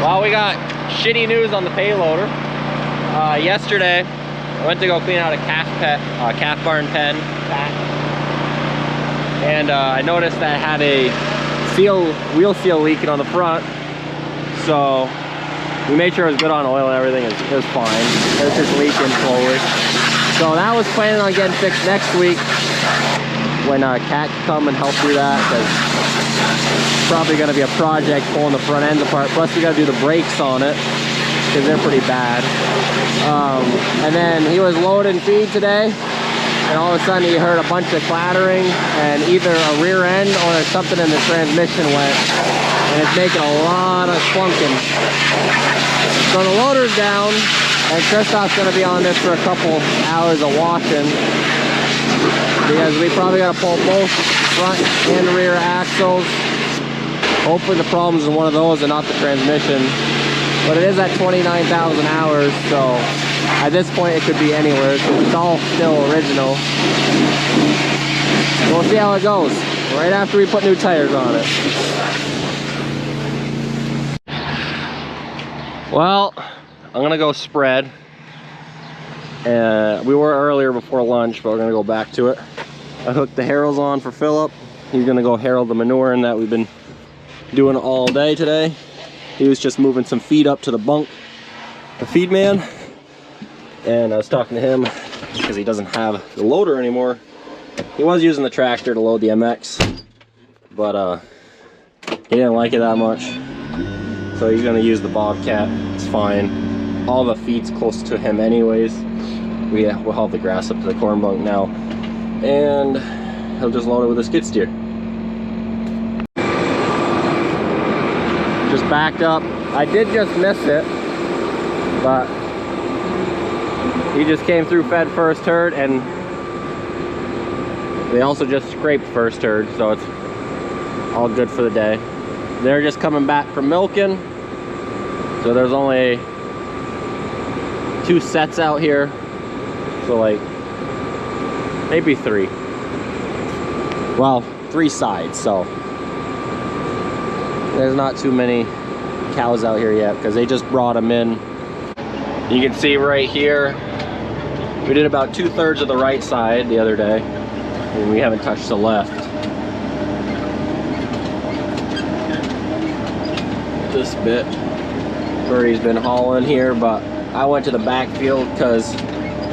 Well, we got shitty news on the payloader. Yesterday, I went to go clean out a calf barn pen, and I noticed that it had a wheel seal leaking on the front. So we made sure it was good on oil and everything. It was fine. It was just leaking slowly. So that was planning on getting fixed next week when Cat can come and help do that, because it's probably going to be a project pulling the front ends apart. Plus we got to do the brakes on it because they're pretty bad. And then he was loading feed today, and all of a sudden he heard a bunch of clattering, and either a rear end or something in the transmission went, and it's making a lot of clunking. So the loader's down, and Christoph's going to be on this for a couple hours of washing, because we probably got to pull both front and rear axles. Hopefully the problem's in one of those and not the transmission. But it is at 29,000 hours, so at this point it could be anywhere. It's all still original. We'll see how it goes right after we put new tires on it. Well, I'm gonna go spread. We were earlier before lunch, but we're gonna go back to it. I hooked the harrows on for Philip. He's gonna go harrow the manure in that we've been doing all day today. He was just moving some feed up to the bunk, the feed man. And I was talking to him because he doesn't have the loader anymore. He was using the tractor to load the MX, but he didn't like it that much. So he's gonna use the Bobcat. It's fine. All the feed's close to him anyways. We'll haul the grass up to the corn bunk now, and he'll just load it with a skid steer. Just backed up. I did just miss it, but he just came through, fed first herd, and they also just scraped first herd, so it's all good for the day. They're just coming back from milking, so there's only 2 sets out here, so like maybe 3. Well, 3 sides, so there's not too many cows out here yet because they just brought them in. You can see right here, we did about 2/3 of the right side the other day, and we haven't touched the left. This bit, Ferdi's been hauling here, but I went to the backfield because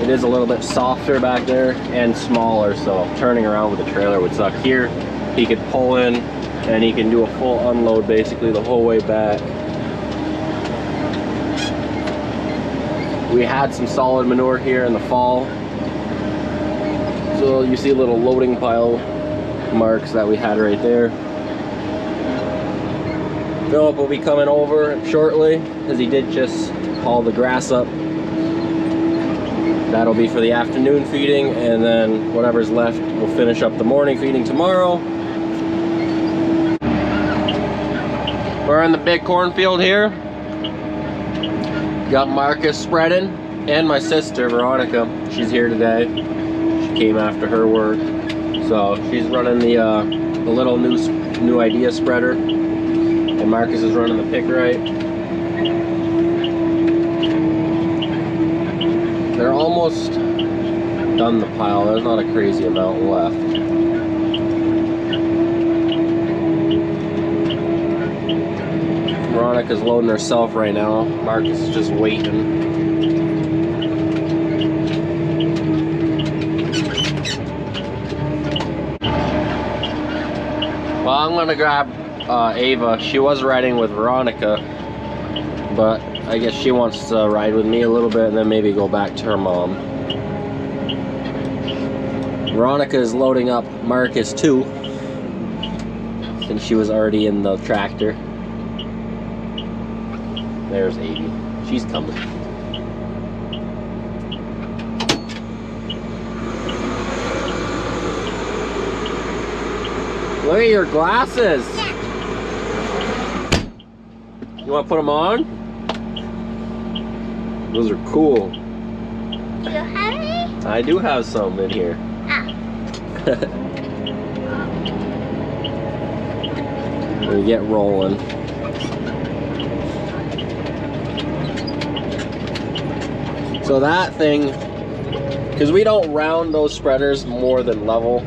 it is a little bit softer back there and smaller, so turning around with the trailer would suck. Here, he could pull in and he can do a full unload basically the whole way back. We had some solid manure here in the fall, so you see little loading pile marks that we had right there. Philip will be coming over shortly, as he did just haul the grass up. That'll be for the afternoon feeding, and then whatever's left we'll finish up the morning feeding tomorrow. We're in the big cornfield here. Got Marcus spreading, and my sister Veronica. She's here today. She came after her work, so she's running the little new idea spreader, and Marcus is running the pick right. They're almost done the pile. There's not a crazy amount left. Veronica's loading herself right now. Marcus is just waiting. Well, I'm gonna grab Ava. She was riding with Veronica, but I guess she wants to ride with me a little bit and then maybe go back to her mom. Veronica is loading up Marcus too, since she was already in the tractor. There's Avie. She's coming. Look at your glasses. Yeah. You want to put them on? Those are cool. Do you have any? I do have some in here. We get rolling. So that thing, because we don't round those spreaders more than level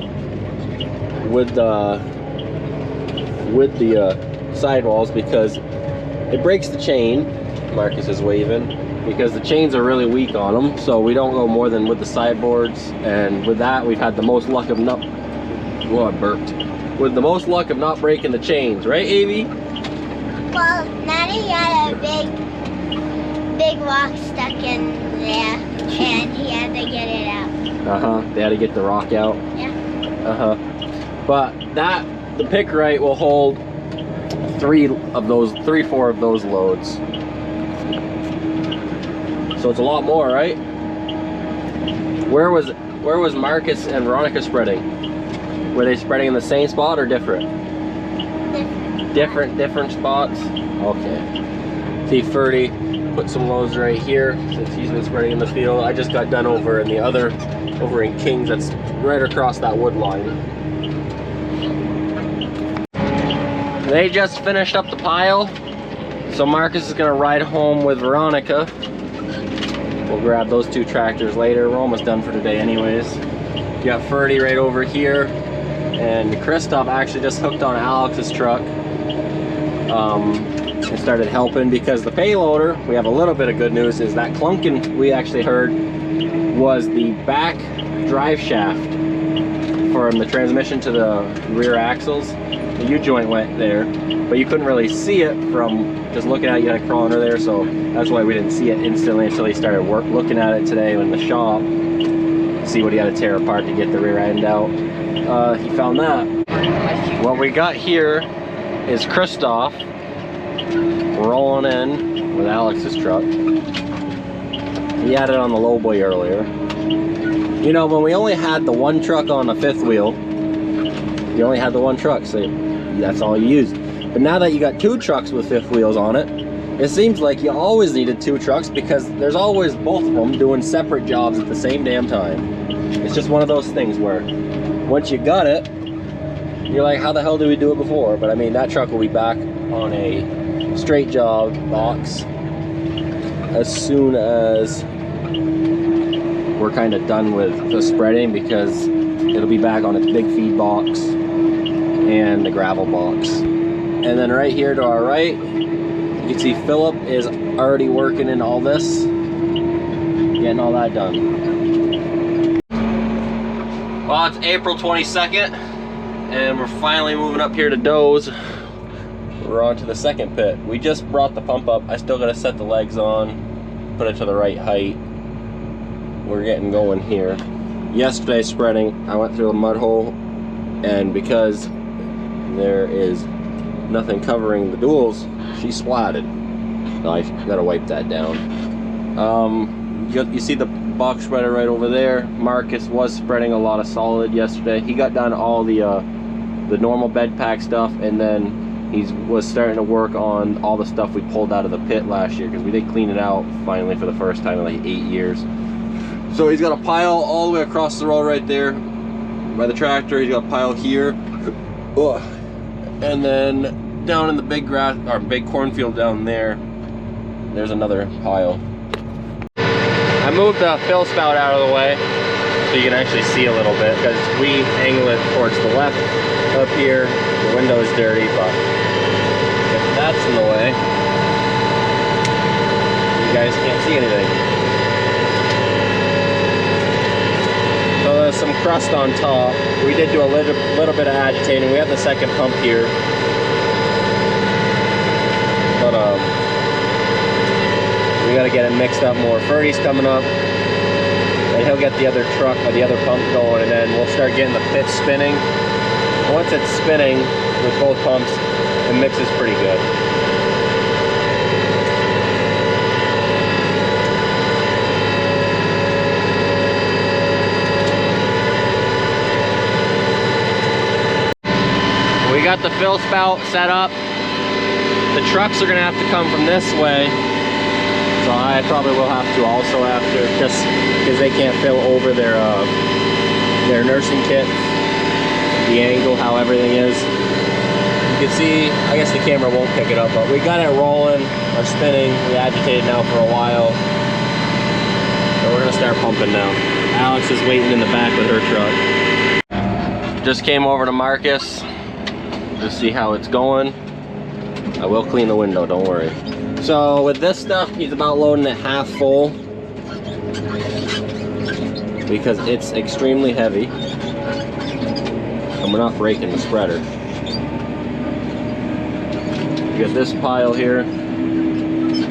with the sidewalls, because it breaks the chain. Marcus is waving, because the chains are really weak on them, so we don't go more than with the sideboards. And with that, we've had the most luck of not, well, I burped, with the most luck of not breaking the chains, right, Avi? Well, Natty had a big rock stuck in there, and he had to get it out. They had to get the rock out. Yeah. But the pick right will hold 4 of those loads. So it's a lot more, right? Where was Marcus and Veronica spreading? Were they spreading in the same spot or different? Different spots? Okay. See, Ferdi put some loads right here since he's been spreading in the field. I just got done over in Kings, that's right across that wood line. They just finished up the pile, so Marcus is gonna ride home with Veronica. We'll grab those 2 tractors later. We're almost done for today anyways. You got Ferdi right over here, and Christoph actually just hooked on Alex's truck and started helping, because the payloader, we have a little bit of good news, is that clunking we actually heard was the back drive shaft from the transmission to the rear axles. The U-joint went there, but you couldn't really see it from just looking at it. You had to crawl under there, so that's why we didn't see it instantly until he started looking at it today in the shop to see what he had to tear apart to get the rear end out. He found that. What we got here is Christoph rolling in with Alex's truck. He had it on the lowboy earlier. You know, when we only had the 1 truck on the 5th wheel, you only had the 1 truck, so that's all you used. But now that you got 2 trucks with 5th wheels on it, it seems like you always needed 2 trucks, because there's always both of them doing separate jobs at the same damn time. It's just one of those things where once you got it, you're like, how the hell did we do it before? But I mean, that truck will be back on a straight job box as soon as we're kind of done with the spreading, because it'll be back on its big feed box and the gravel box. And then right here to our right, you can see Philip is already working in all this, getting all that done. Well, it's April 22nd, and we're finally moving up here to Doe's. We're on to the second pit. We just brought the pump up. I still got to set the legs on, put it to the right height. We're getting going here. Yesterday spreading, I went through a mud hole, and because there is nothing covering the duals, she splatted. So I gotta wipe that down. You see the box spreader right over there. Marcus was spreading a lot of solid yesterday. He got done all the normal bed pack stuff, and then he was starting to work on all the stuff we pulled out of the pit last year, because we did clean it out finally for the first time in like 8 years. So he's got a pile all the way across the road right there by the tractor. He's got a pile here. And then down in the big grass, or big cornfield down there, there's another pile. I moved the fill spout out of the way so you can actually see a little bit, because we angle it towards the left up here. The window is dirty, but if that's in the way, you guys can't see anything. So there's some crust on top. We did do a little bit of agitating. We have the second pump here. But we gotta get it mixed up more. Ferdi's coming up, and he'll get the other truck or the other pump going, and then we'll start getting the pit spinning. Once it's spinning with both pumps, it mixes pretty good. We got the fill spout set up. The trucks are gonna have to come from this way, so I probably will have to also after, just because they can't fill over their nursing kit. The angle, how everything is. You can see, I guess the camera won't pick it up, but we got it rolling or spinning. We agitated now for a while. So we're gonna start pumping now. Alex is waiting in the back with her truck. Just came over to Marcus to see how it's going. I will clean the window, don't worry. So with this stuff, he's about loading it half full because it's extremely heavy. And we're not breaking the spreader. You got this pile here, and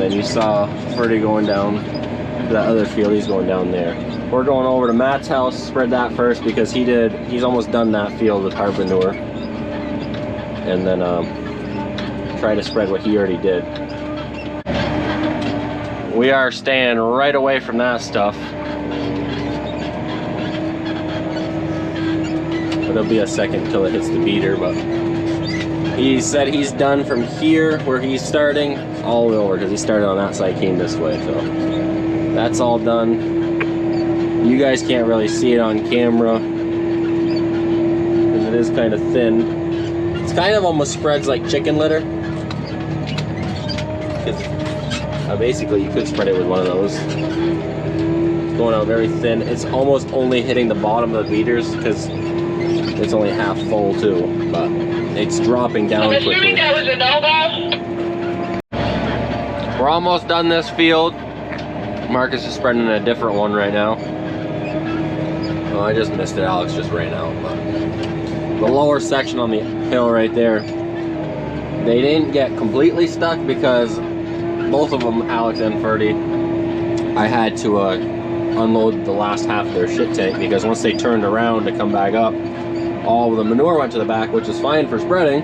then you saw Ferdi going down to that other field. He's going down there. We're going over to Matt's house, spread that first because he's almost done that field with hard manure, and then try to spread what he already did. We are staying right away from that stuff. It'll be a second until it hits the beater, but he said he's done from here where he's starting all the way over because he started on that side, came this way. So that's all done. You guys can't really see it on camera because it is kind of thin. It's kind of almost spreads like chicken litter. Basically, you could spread it with one of those. It's going out very thin. It's almost only hitting the bottom of the beaters because it's only half full too, but it's dropping down quickly. We're almost done this field. Marcus is spreading a different one right now. Oh, I just missed it. Alex just ran out. But the lower section on the hill right there, they didn't get completely stuck because both of them, Alex and Ferdi, I had to unload the last half of their shit tank because once they turned around to come back up, all of the manure went to the back, which is fine for spreading,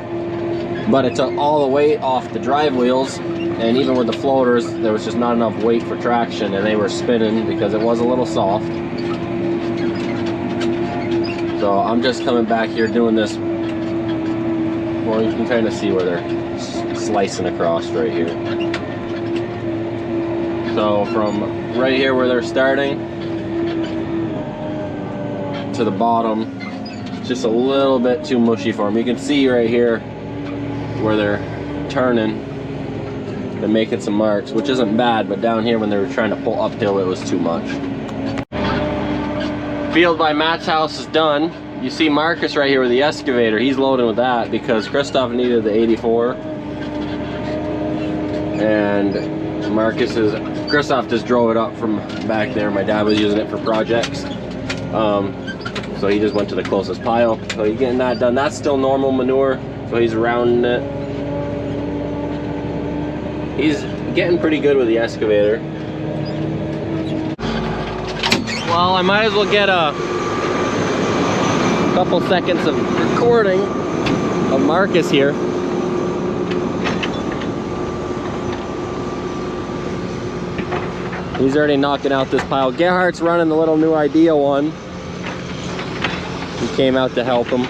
but it took all the weight off the drive wheels, and even with the floaters, there was just not enough weight for traction, and they were spinning because it was a little soft. So I'm just coming back here doing this. Well, you can kind of see where they're slicing across right here. So from right here where they're starting to the bottom, just a little bit too mushy for them. You can see right here where they're turning and making some marks, which isn't bad, but down here when they were trying to pull uphill, it was too much. Field by Matt's house is done. You see Marcus right here with the excavator. He's loading with that because Christoph needed the 84. And Christoph just drove it up from back there. My dad was using it for projects. So he just went to the closest pile. So he's getting that done. That's still normal manure, so he's rounding it. He's getting pretty good with the excavator. Well, I might as well get a couple seconds of recording of Marcus here. He's already knocking out this pile. Gerhardt's running the little new idea one. He came out to help him.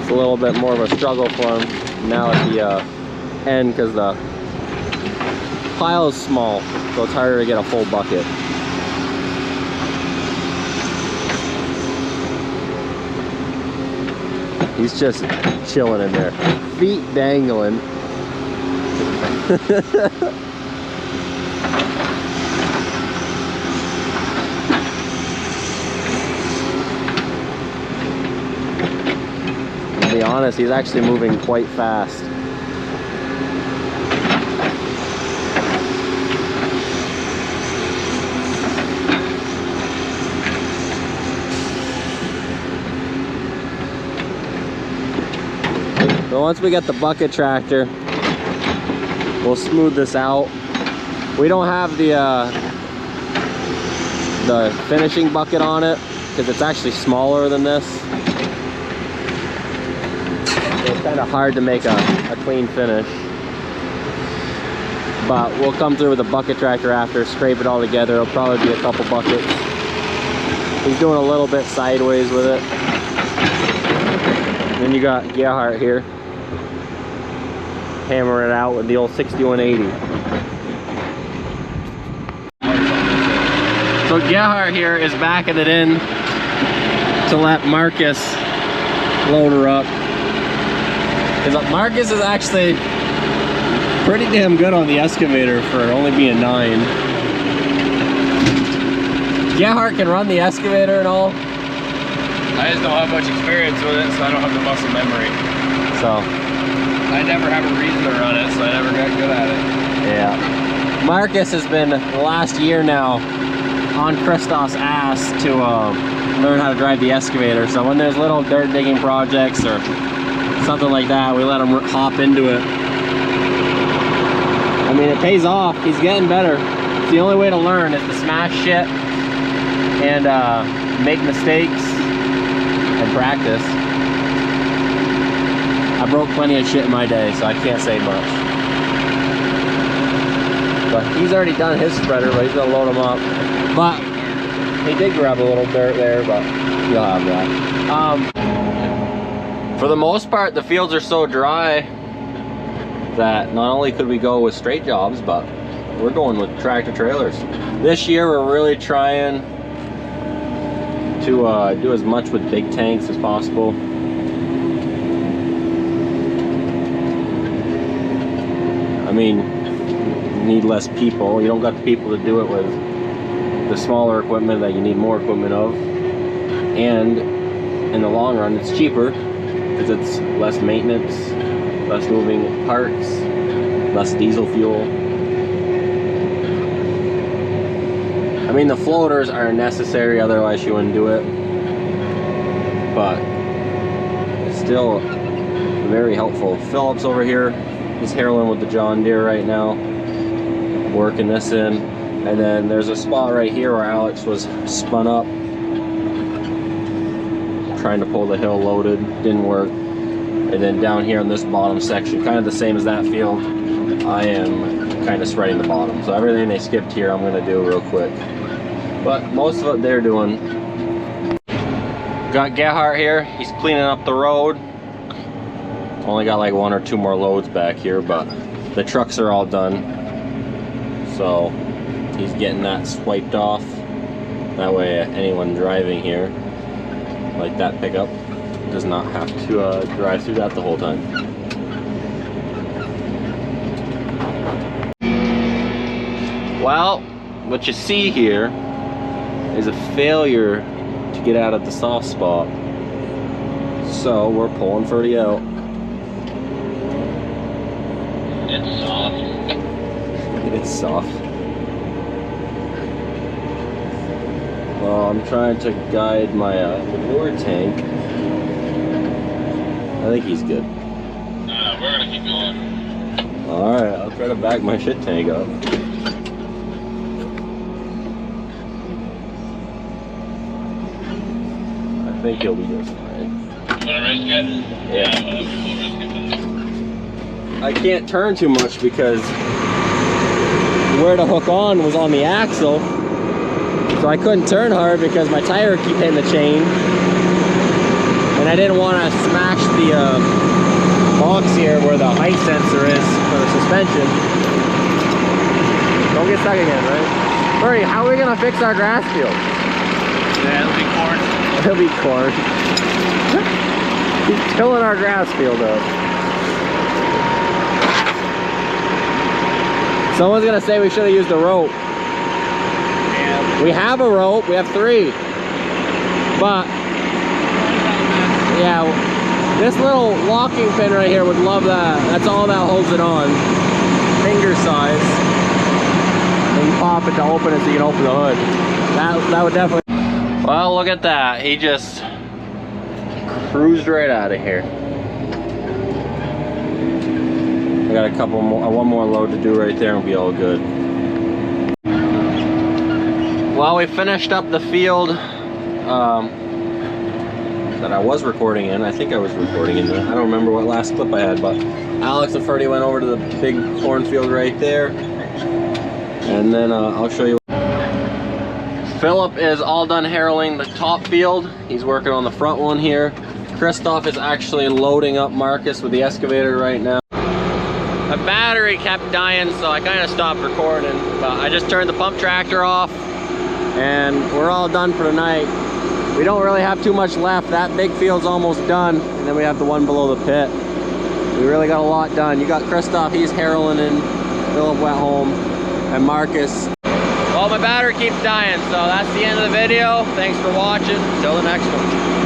It's a little bit more of a struggle for him now at the end because the pile is small, so it's harder to get a full bucket. He's just chilling in there, feet dangling. To be honest, he's actually moving quite fast. So once we get the bucket tractor, we'll smooth this out. We don't have the finishing bucket on it because it's actually smaller than this. So it's kind of hard to make a clean finish. But we'll come through with a bucket tractor after, scrape it all together. It'll probably be a couple buckets. He's doing a little bit sideways with it. And then you got Gerhardt here, hammering it out with the old 6180. So Gerhard here is backing it in to let Marcus load her up. Because Marcus is actually pretty damn good on the excavator for only being 9. Gerhard can run the excavator and all. I just don't have much experience with it, so I don't have the muscle memory. So I never have a reason to run it, so I never got good at it. yeah. Marcus has been the last year now on Christoph's ass to learn how to drive the excavator. So when there's little dirt digging projects or something like that, we let him hop into it. I mean, it pays off. He's getting better. It's the only way to learn is to smash shit and make mistakes and practice. I broke plenty of shit in my day, so I can't say much. But he's already done his spreader, but he's gonna load him up. But he did grab a little dirt there, but you'll have that. For the most part, the fields are so dry that not only could we go with straight jobs, but we're going with tractor trailers. This year, we're really trying to do as much with big tanks as possible. I mean, you need less people. You don't got the people to do it with the smaller equipment that you need more equipment of. And in the long run, it's cheaper because it's less maintenance, less moving parts, less diesel fuel. I mean, the floaters are necessary, otherwise you wouldn't do it. But it's still very helpful. Philip's over here. He's harrowing with the John Deere right now, working this in. And then there's a spot right here where Alex was spun up, trying to pull the hill loaded, didn't work. And then down here in this bottom section, kind of the same as that field, I am kind of spreading the bottom. So everything they skipped here, I'm gonna do real quick. But most of it they're doing. Got Gerhard here, he's cleaning up the road. Only got like 1 or 2 more loads back here, but the trucks are all done. So he's getting that swiped off. That way anyone driving here, like that pickup, does not have to drive through that the whole time. Well, what you see here is a failure to get out of the soft spot. So we're pulling Ferdi out. It's soft. It's soft. Well, I'm trying to guide my manure tank. I think he's good. We're gonna keep going. Alright, I'll try to back my shit tank up. I think he'll be just fine. Wanna risk it? Yeah. We'll risk it then. I can't turn too much because where to hook on was on the axle. So I couldn't turn hard because my tire keep hitting the chain. And I didn't want to smash the box here where the height sensor is for the suspension. Don't get stuck again, right? Ferdi, how are we going to fix our grass field? Yeah, it'll be corn. It'll be corn. He's tilling our grass field up. Someone's going to say we should have used a rope. Yeah. We have a rope. We have 3. But yeah, this little locking pin right here would love that. That's all that holds it on. Finger size. And you pop it to open it so you can open the hood. That would definitely. Well, look at that. He just cruised right out of here. I got a couple more, 1 more load to do right there and we'll be all good. Well, we finished up the field that I was recording in. I think I was recording in there. I don't remember what last clip I had, but Alex and Ferdi went over to the big cornfield right there. And then I'll show you. Philip is all done harrowing the top field. He's working on the front one here. Christoph is actually loading up Marcus with the excavator right now. My battery kept dying, so I kind of stopped recording. But I just turned the pump tractor off, and we're all done for tonight. we don't really have too much left. That big field's almost done, and then we have the one below the pit. We really got a lot done. You got Christoph, he's harrowing in. Philip went home, and Marcus. Well, my battery keeps dying, so that's the end of the video. Thanks for watching. Till the next one.